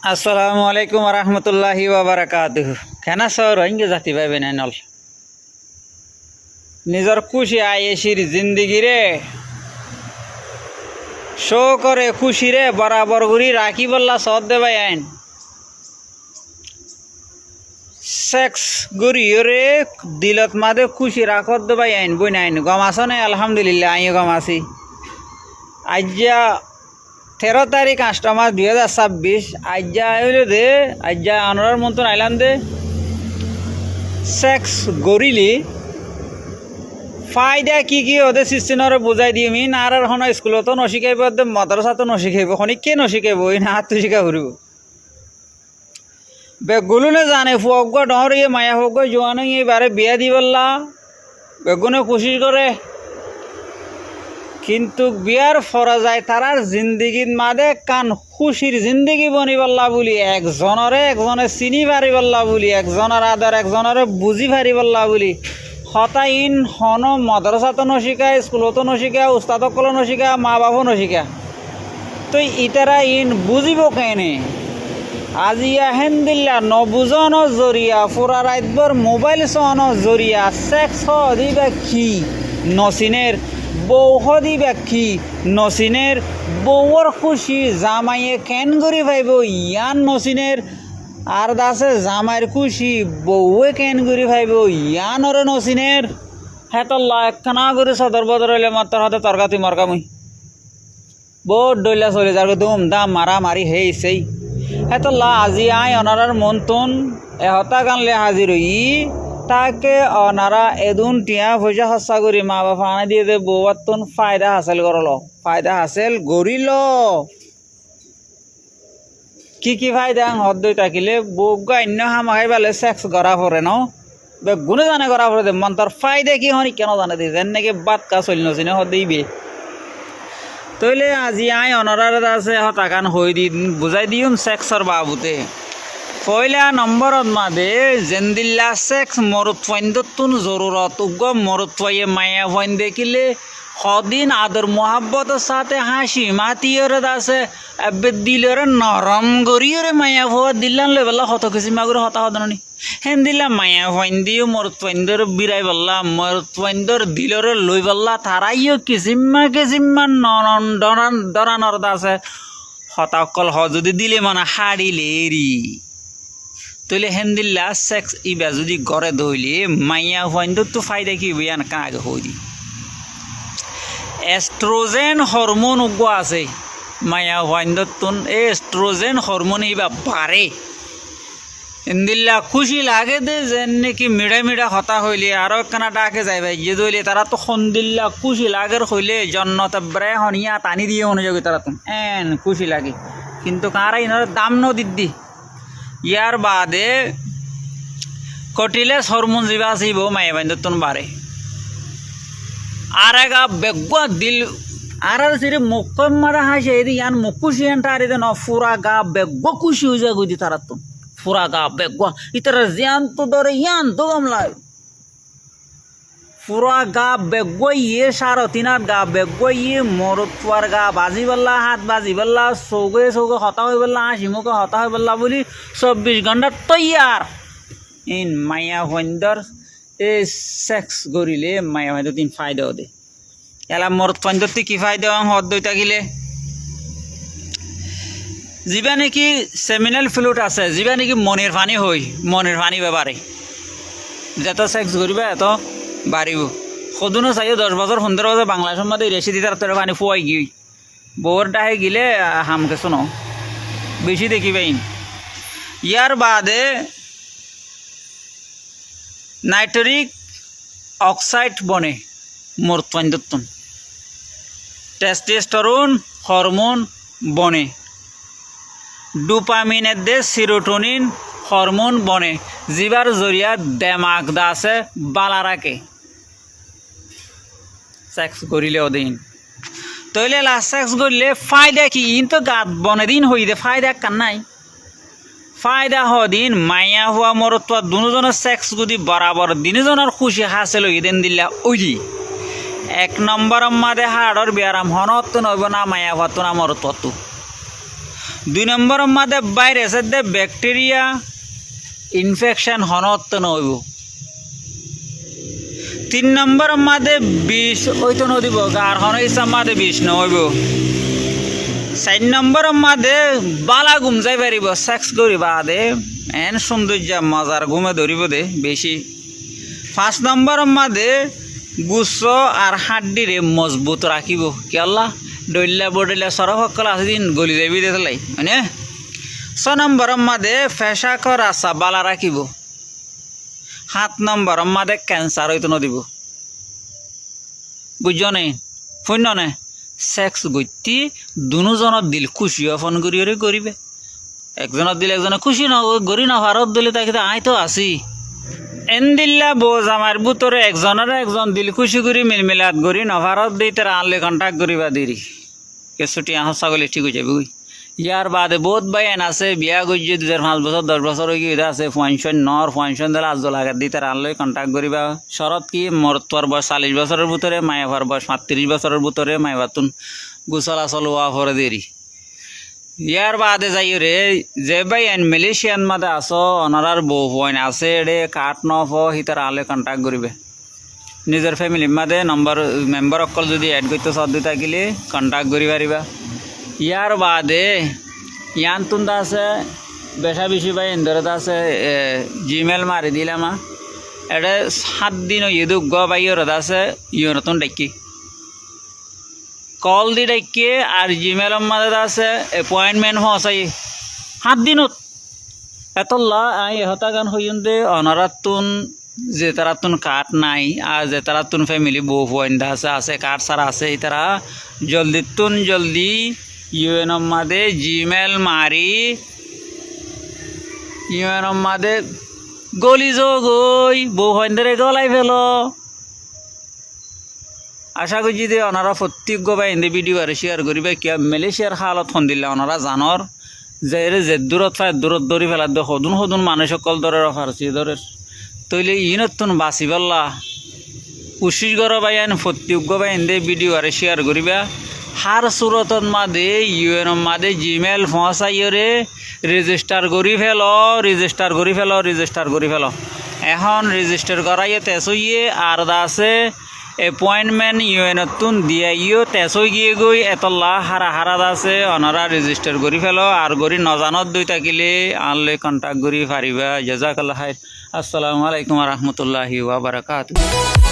আসসালামু আলাইকুম রহমতুল্লাহি ওয়াবারাকাতুহু। কেনা সর হইঙ্গে জাতি পাইবে না নল নিজর খুশি আয়েশির জিন্দিগিরে শো করে খুশিরে বরাবর ঘুরি রাখি বললা সদ দে ভাই আইন সেক্স গুরি রে দিলত মাদে খুশি রাখত দে ভাই আইন বই নাইন গম আস নাই? আলহামদুলিল্লাহ আইও গম আছি। আজ্জা 13 তারিখ 8 মাস 2026 আজ্জা আইলে দে আজ্জা আনোয়ার মতন আইলাম দে সেক্স গরিলি ফায়দা কি কি ওদের সিস্টেমরে বুঝাই দিই আমি আর এখন স্কুলতো নশিখাইব মাদ্রাসাতো নশিখাইব খনিকে নশিখাইব ওই না হাত শিখা ঘুরিব বেগুনে জানে ফুয়গ ডর ইয়ে মায়া হোক জোয়ানো এবারে বিয়া দিবল্লা বেগুনে কোশিশ করে কিন্তু বিয়ার ফরা যায় তারার জিন্দিগিত মাদে কান খুশির জিন্দিগি বনিবল্লা বলি একজনে চিনি পারিবল্লা বলি একজনের আদর একজনের বুঝি পারিবল্লা বলি হতাইন হন মাদ্রাসাতো নশিকা স্কুলতো নশিকা উস্তাদকলো নশিকা মা বাপও নশিকা তো ইতারা ইন বুঝিব কেনে আজি আহেন দিল্লা নবুজন জরিয়া ফুরা রাতভর মোবাইল চন জরিয়া সেক্স দিবা কি নসিনের বৌ দিবা কি নসিনের বৌর খুশি জামাইয়ে কেন করি ভাইব ইয়ান নসিনের আর দাসে জামাইয়ের খুশি বউয়ে কেন করি ভাইব ইয়ানরে নসিনের হেতল্লা একখানা করে সদর বদর হইলে মাত্র হাতে তরকাতি মরকামুই বহুত ডইলা চলে যার দুম দাম মারামারি হেই সেই হেতল্লা আজি আই অনারার মন্তন এহতা গানলে হাজির হই তাকে অনারা এদুন টিয়া পয়সা হসা করি মা বাবা আনা দিয়ে দে বউয়াতন ফায়দা হাসিল করল ফায়দা হাসিল গরিল কি ফায়দা হদ্দই থাকিলে বউগা অন্য হামাখাই পালে সেক্স করা পরে ন বেগুনে জানে করা পরে দে মন তার ফায়দা কি হনি কেন জানে দে যেন নাকি বাদ কা চলি নচিনে হদ্দইবে তইলে আজি আই অনারার আছে হতাকান হই দি বুঝাই দিম সেক্সর বাবুতে পয়লা নম্বরত মাদে জেন্দিল্লা সেক্স মরত ফাইন্দতুন জরুরত উগ মরত ফাইয়ে মায়া ফাইন দেখিলে সদিন আদর মোহাব্বতের সাথে হাসি মাতিয়রে দাসে এবে দিলরে নরম গরিয়রে মায়া ভুয়া দিল্লান লই বললা হত কিছু মাগুরে হতা হদনি হেন দিল্লা মায়া ফাইন দিও মরত ফাইন্দর বিরাই বললা মরত ফাইন্দর দিলরে লই বললা তারাইও কিসিম্মা নরম দরানর দাসে হতা অকল হ যদি দিলে মানে হাড়িলে এরি তইলে হেন দিল্লা সেক্স ইবা যদি গড়ে ধইলে মাইয়া ফাইন্দর তো ফায়দা কি বিয়ান কা আগে হই দি এস্ট্রোজেন হরমোন উগ্র আছে মায়া ফাইন্দতুন এস্ট্রোজেন হরমোন ইবা বাড়ে ইন্দিল্লা খুশি লাগে দে যেন নাকি মিড়া হতা হইলে আরো একখানা ডাকে যাই ভাই যে দইলে তারা তো সন্দিল্লা খুশি লাগের হইলে জন্নত ব্রে হনিয়া টানি দিয়ে অনুযোগী তারা তো এন খুশি লাগে কিন্তু কারা ইনার দাম নদিদ্দি ইয়ার বাদে কটিলে হরমোন যিবা আসিব মায়া ফাইন্দতুন বাড়ে আর এগা বেগুয়া দিল আর সিরে মুখ মারা হাসে এদি ইয়ান মুখ খুশি আনটা আর ন ফুরা গা বেগুয়া খুশি হয়ে যায় গুদি তারা তো ফুরা গা বেগুয়া ইতারা জিয়ান তো ধরে ইয়ান তো গামলায় ফুরা গা বেগুয়া ইয়ে সারতিনার গা বেগুয়া ইয়ে মরতুয়ার গা বাজি বললা হাত বাজি বললা চৌগে হতা হয়ে বললা হাসি মুখে হতা হয়ে বললা বলি 24 ঘন্টা তৈয়ার ইন মায়া হইন্দর এ সেক্স গরিলে মায়া হয়তো তিন ফায়দাও দে এলা মরত ফাইন্দতে কি ফায়দা হদ দই থাকিলে যিবা নাকি সেমিনাল ফ্লুট আছে যিবা নাকি মনের পানি বেবারে যত সেক্স করিবা এত বাড়িব সদুনো চাইও 10 বছর 15 বছর বাংলাদেশের মধ্যে রেসি দিতে তোর পানি ফুয়াই গিয়ে বউর ডাহে গিলে হামকে শোনো বেশি দেখিবাইন ইয়ার বাদে নাইট্রিক অক্সাইড বনে মরত্বাইন্দতুন টেস্টোস্টেরন হরমোন বনে ডোপামিনের দে সিরোটোনিন হরমোন বনে জিবার জরিয়া দেমাগ দাসে বালা রাখে সেক্স করিলে ওদিন তইলে সেক্স করলে ফায়দা কি ইন তো গাত বনে দিন হই দে ফায়দা কান নাই ফায়দা হদিন মাইয়া হুয়া মরত্ব দুজনের সেক্স যদি বরাবর দিনজনের খুশি হাসিল ইদেন দিল্লা ওই 1 নম্বর মাদে হাড়র ব্যায়াম হনত নইব না মায়া হতো না মরত্ব 2 নম্বরের মাঝে ভাইরাসের দে ব্যাকটেরিয়া ইনফেকশন হনত নইব 3 নম্বরের মাঝে বিষ ওইতো নদিব গার হন ইচ্ছা মাঝে বিষ নইব 4 নম্বরের মাঝে বালা ঘুম যাই পারিব সেক্স করিবা দে এন সৌন্দর্য মজার ঘুমে ধরিব দে বেশি 5 নম্বরের মাঝে গুচ্ছ আর হাড্ডিরে মজবুত রাখিব কি আল্লাহ ডইলা বডইলা সরফকল আছে দিন গলি যাবি দেলাই মানে 6 নম্বরের মাঝে ফেসা করা আসা বালা রাখিব 7 নম্বরের মাঝে ক্যান্সার হইতো নদিব বুঝছ নে শূন্য নে সেক্স গতি দুজনের দিল খুশি ফোন করি করিবে একজনের দিল একজনে খুশি ন গড়ি না ভারত দিলে তাকে আই তো আছি এন দিল্লা বোঝ আমার বুতরে একজন দিল খুশি করি মিলমিলাত গড়ি ন ভারত দিই তারা আনলে কন্ট্যাক্ট করিবা দেরি কেসুটি আহ ছাগলে ঠিক হয়ে যাবে ইয়ার বাদে বহুত বাইন আছে বিয়া গজ্জি 2.5 বছর 10 বছর হয়ে গিয়ে আছে পয়েনশন নর পয়েনশন দিলে আজ লাগাত দিই তারা আনলে কন্ট্যাক্ট করিবা শরৎ কি মরতর বয়স 40 বছরের ভিতরে মায়াভার বয়স 35 বছরের ভিতরে মায়াবাতুন গুসল আসল হওয়া পরে দেরি ইয়ার বাদে যাই রে যে বাইন মালয়েশিয়ান মাদে আসো অনারার বউ পয়েন্ট আছে রে কাট নফ হি তারা আনলে কন্ট্যাক্ট করিবে নিজের ফ্যামিলির মাঝে মেম্বার অকল যদি এড করতে সদ্য থাকিলে কন্ট্যাক্ট করি পারিবা ইয়ার বাদে ইয়ান তুন্দা আছে বেশা বেশি ভাই ইন্দরে আছে জিমেল মারি দিলাম এটা 7 দিন ইদুক গ ভাই ওরা আছে ইয়ে নতুন ডাকি কল দি ডাকি আর জিমেলের মাঝে আছে অ্যাপয়েন্টমেন্ট হসাই 7 দিনত এতল্লা আই এহতা গান হইন্দে অনারাতুন যে তারা তুন কাট নাই আর যে তারা তুন ফ্যামিলি বউ পয়েন্ট আছে কাট সারা আছে তারা জলদি ইউএনএম মাদে জিমেল মারি ইউএনএম মাদে গলি গই বউ পয়েন্টরে গলাই ফেল আশা করছি যে ওনারা প্রত্যেক গবাই হিন্দি ভিডিও আর শেয়ার করিবে কিয়া মালয়েশিয়ার হালত হন দিলে ওনারা জানর যে দূরত ফায় দূরত ধরি ফেলার সদুন মানুষ সকল দরের ফার্সি দরের তৈলে ইনতুন বাঁচি পাল্লা উচিত গর বাইন প্রত্যেক বাই হিন্দে ভিডিও আর শেয়ার করিবা হার সুরতর মাদে ইউএনএম মাদে জিমেল পৌঁছাইরে রেজিস্টার করি ফেল এখন রেজিস্টার করাইয়ে তেসইয়ে আর আছে অ্যাপয়েন্টমেন্ট ইউএনতুন দিয়াইও তেসই গিয়ে গই এতলা হারা আছে অনারা রেজিস্টার করি ফেল আর গরি নজানত দুই থাকিলে আনলে কন্ট্যাক্ট করি পারিবা জাজাকাল্লাহ খাইর আসসালামু আলাইকুম ওয়া রাহমাতুল্লাহি ওয়া বারাকাতুহু